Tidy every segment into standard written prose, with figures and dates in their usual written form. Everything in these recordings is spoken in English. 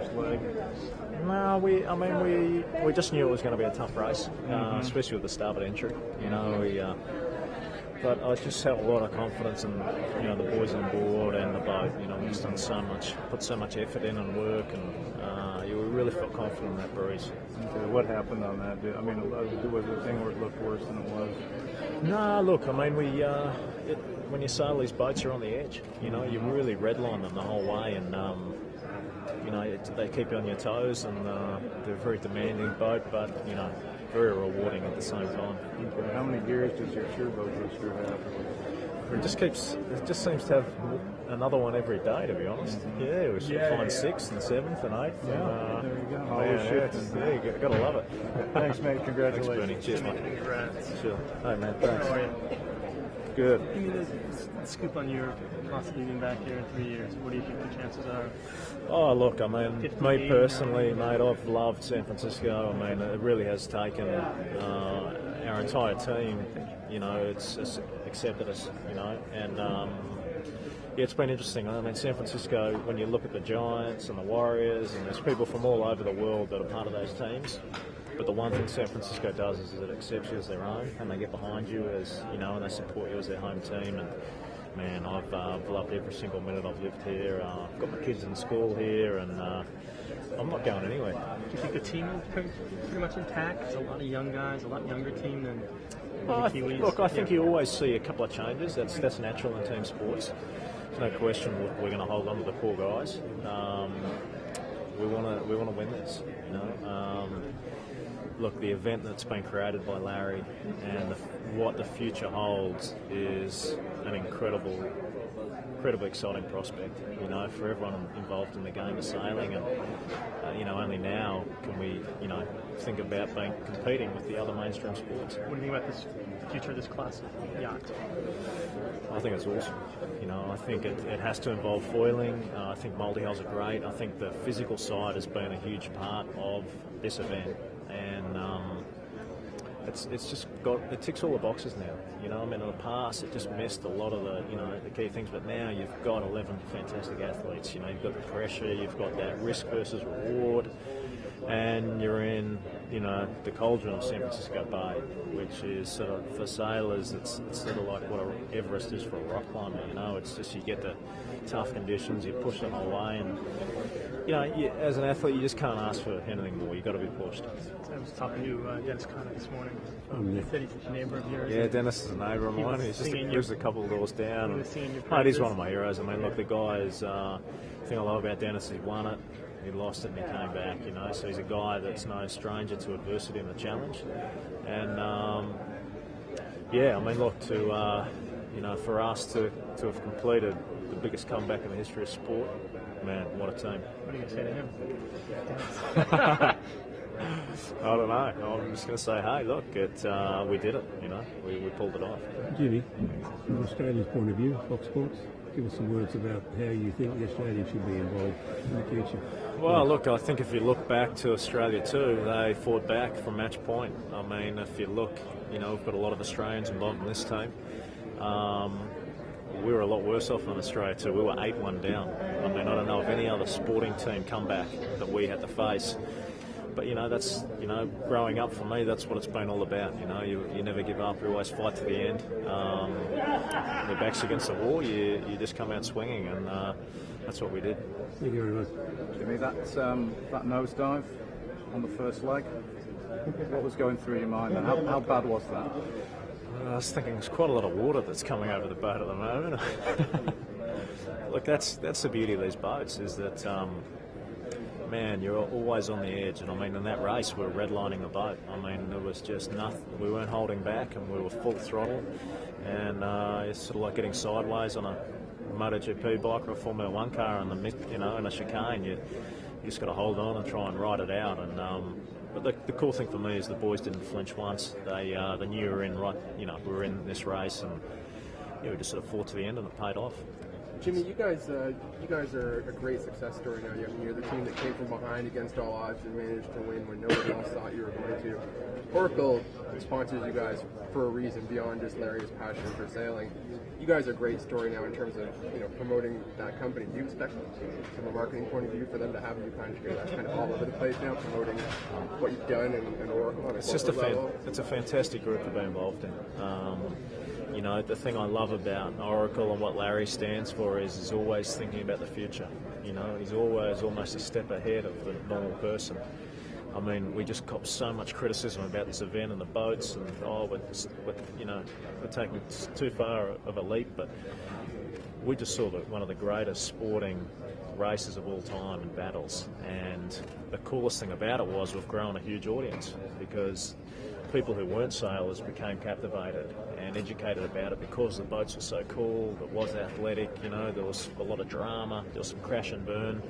first leg? No, we just knew it was going to be a tough race, especially with the starboard entry. You know, but I just had a lot of confidence in the boys on board and the boat. You know, we just put so much effort in and work, and we really felt confident in that breeze. Okay, what happened on that? I mean, was it a thing where it looked worse than it was? No, look, I mean, when you sail these boats, you're on the edge. You know, you really redline them the whole way, and they keep you on your toes, and they're a very demanding boat, but very rewarding at the same time. Okay. How many gears does your shearboat booster have? It just seems to have another one every day, to be honest. Yeah, we should find 6th and 7th and 8th. Yeah, there you go. You gotta love it. Thanks, mate. Congratulations. Thanks, Bernie. Cheers, mate. Congrats. Sure. Hey, man. Thanks. How are you? Good. Give me the scoop on your possibly being back here in 3 years. What do you think the chances are? Oh, look, I mean, me personally, mate, I've loved San Francisco. I mean, it really has taken our entire team, it's accepted us, and it's been interesting. I mean, San Francisco, when you look at the Giants and the Warriors, and there's people from all over the world that are part of those teams, but the one thing San Francisco does is it accepts you as their own, and they get behind you as, and they support you as their home team. And man, I've loved every single minute I've lived here. I've got my kids in school here, and I'm not going anywhere. Do you think the team is pretty much intact? It's a lot of young guys, a lot younger team than the Kiwis. Look, I think you always see a couple of changes. That's natural in team sports. There's no question we're going to hold on to the core guys. We want to win this. Look, the event that's been created by Larry and what the future holds is an incredibly exciting prospect, for everyone involved in the game of sailing. And, only now can we, think about competing with the other mainstream sports. What do you think about the future of this class of yacht? I think it's awesome. I think it has to involve foiling. I think multi-hulls are great. I think the physical side has been a huge part of this event. And it's just it ticks all the boxes now. I mean, in the past it just missed a lot of the key things, but now you've got 11 fantastic athletes. You've got the pressure, you've got that risk versus reward, and you're in the cauldron of San Francisco Bay, which is sort of, for sailors, it's sort of like what Everest is for a rock climber. It's just you get the tough conditions, you push the whole way, and as an athlete, you just can't ask for anything more. You've got to be pushed. I was talking to Dennis Conner this morning. He said he's a neighbor of yours. Yeah, Dennis is a neighbour of mine. He lives a couple of doors down. He's one of my heroes. I mean, look, the guy is. The thing I love about Dennis is he won it, he lost it, and he came back. So he's a guy that's no stranger to adversity and the challenge. And I mean, look, for us to have completed the biggest comeback in the history of sport. Man, what a team. What are you going to say to him? I don't know. I'm just going to say, hey, look, we did it, we pulled it off. Jimmy, from Australia's point of view, Fox Sports, give us some words about how you think Australia should be involved in the future. Well, look, I think if you look back to Australia too, they fought back from match point. I mean, if you look, we've got a lot of Australians involved in this team. We were a lot worse off than Australia too. We were 8-1 down. I mean, I don't know of any other sporting team comeback that we had to face. But, that's, growing up for me, that's what it's been all about. You never give up. You always fight to the end. Your back's against the wall. You just come out swinging, and that's what we did. Thank you very much. Jimmy, that nosedive on the first leg, what was going through your mind then? How bad was that? I was thinking there's quite a lot of water that's coming over the boat at the moment. Look, that's the beauty of these boats, is that, man, you're always on the edge. And I mean, in that race, we were redlining the boat. I mean, there was just nothing. We weren't holding back, and we were full throttle. And it's sort of like getting sideways on a MotoGP bike or a Formula One car in in a chicane. You just got to hold on and try and ride it out. And but the cool thing for me is the boys didn't flinch once. They knew we were in we were in this race, and we just sort of fought to the end, and it paid off. Jimmy, you guys are a great success story now. You're the team that came from behind against all odds and managed to win when nobody else thought you were going to. Oracle sponsors you guys for a reason beyond just Larry's passion for sailing. You guys are a great story now in terms of promoting that company. Do you expect, from a marketing point of view, for them to have you kind of all over the place now, promoting what you've done and Oracle on a corporate level? It's a fantastic group to be involved in. The thing I love about Oracle and what Larry stands for is he's always thinking about the future. He's always almost a step ahead of the normal person. I mean, we just copped so much criticism about this event and the boats, and we're taking it too far of a leap, but we just saw one of the greatest sporting races of all time in battles, and the coolest thing about it was we've grown a huge audience because people who weren't sailors became captivated and educated about it because the boats were so cool, it was athletic, there was a lot of drama, there was some crash and burn,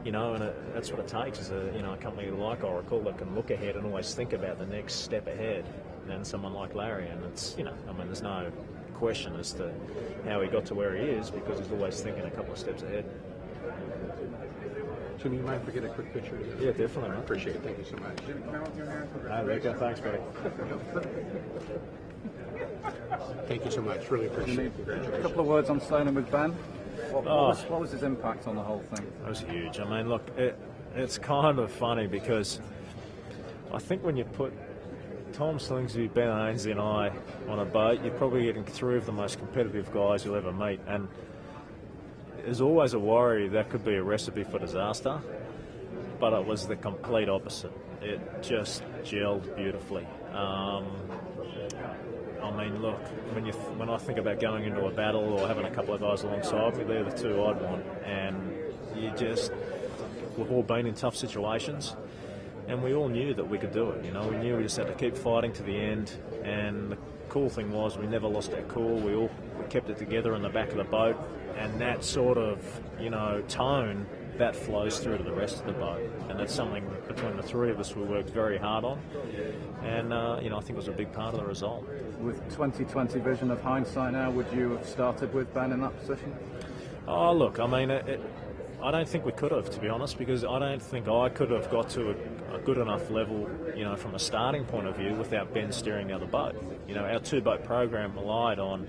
and that's what it takes is a company like Oracle that can look ahead and always think about the next step ahead, and someone like Larry, and it's, there's no question as to how he got to where he is because he's always thinking a couple of steps ahead. Jimmy, you mind if we get a quick picture? Yeah, definitely. I appreciate it. Thank you so much. Jimmy, can I hold your hand? Hi, Rico. Thanks, buddy. Thank you so much. Really appreciate it. A couple of words on sailing with Ben. What was his impact on the whole thing? It was huge. I mean, look, it's kind of funny because I think when you put Tom Slingsby, Ben Ainslie and I on a boat, you're probably getting three of the most competitive guys you'll ever meet. And there's always a worry that could be a recipe for disaster, but it was the complete opposite. It just gelled beautifully. Look, when I think about going into a battle or having a couple of guys alongside me, they're the two I'd want. And we've all been in tough situations, and we all knew that we could do it. We knew we just had to keep fighting to the end. And the cool thing was we never lost our cool. We kept it together in the back of the boat, and that sort of tone that flows through to the rest of the boat, and that's something between the three of us we worked very hard on, and I think it was a big part of the result. With 2020 vision of hindsight now, would you have started with Ben in that position? Oh, look, I don't think we could have, to be honest, because I don't think I could have got to a good enough level, from a starting point of view without Ben steering the other boat. Our two-boat program relied on,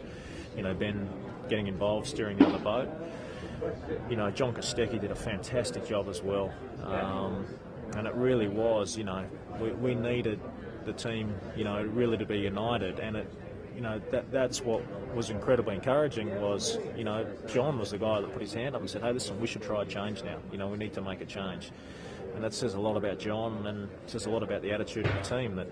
Ben getting involved, steering the other boat. John Kostecki did a fantastic job as well, and it really was, we needed the team, really to be united, and that's what was incredibly encouraging was, John was the guy that put his hand up and said, hey, listen, we should try a change now, we need to make a change. And that says a lot about John, and says a lot about the attitude of the team that,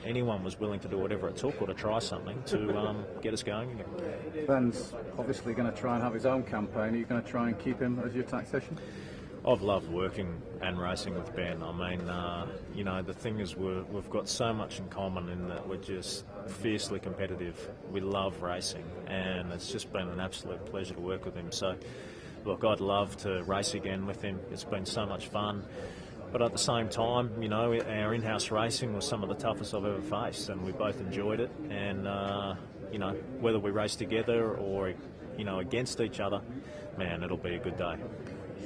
anyone was willing to do whatever it took or to try something to get us going again. Ben's obviously going to try and have his own campaign. Are you going to try and keep him as your tactician? I've loved working and racing with Ben. The thing is we've got so much in common in that we're just fiercely competitive. We love racing, and it's just been an absolute pleasure to work with him. So, look, I'd love to race again with him. It's been so much fun. But at the same time, our in-house racing was some of the toughest I've ever faced, and we both enjoyed it. And, whether we race together or, against each other, man, it'll be a good day.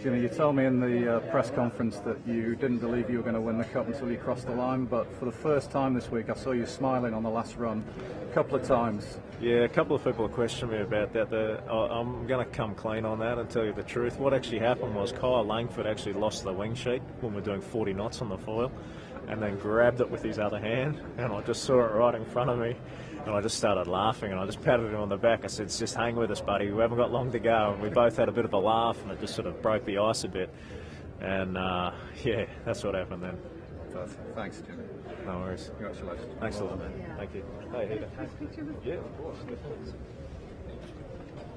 Jimmy, you told me in the press conference that you didn't believe you were going to win the Cup until you crossed the line, but for the first time this week I saw you smiling on the last run a couple of times. Yeah, a couple of people have questioned me about that. I'm going to come clean on that and tell you the truth. What actually happened was Kyle Langford actually lost the wing sheet when we were doing 40 knots on the foil, and then grabbed it with his other hand, and I just saw it right in front of me, and I just started laughing, and I just patted him on the back. I said, just hang with us, buddy, we haven't got long to go. And we both had a bit of a laugh, and it just sort of broke the ice a bit, and that's what happened then. Thanks, Jimmy. No worries. Congratulations. Thanks a lot, man. Thank you. Hey, Heather. Yeah, of course.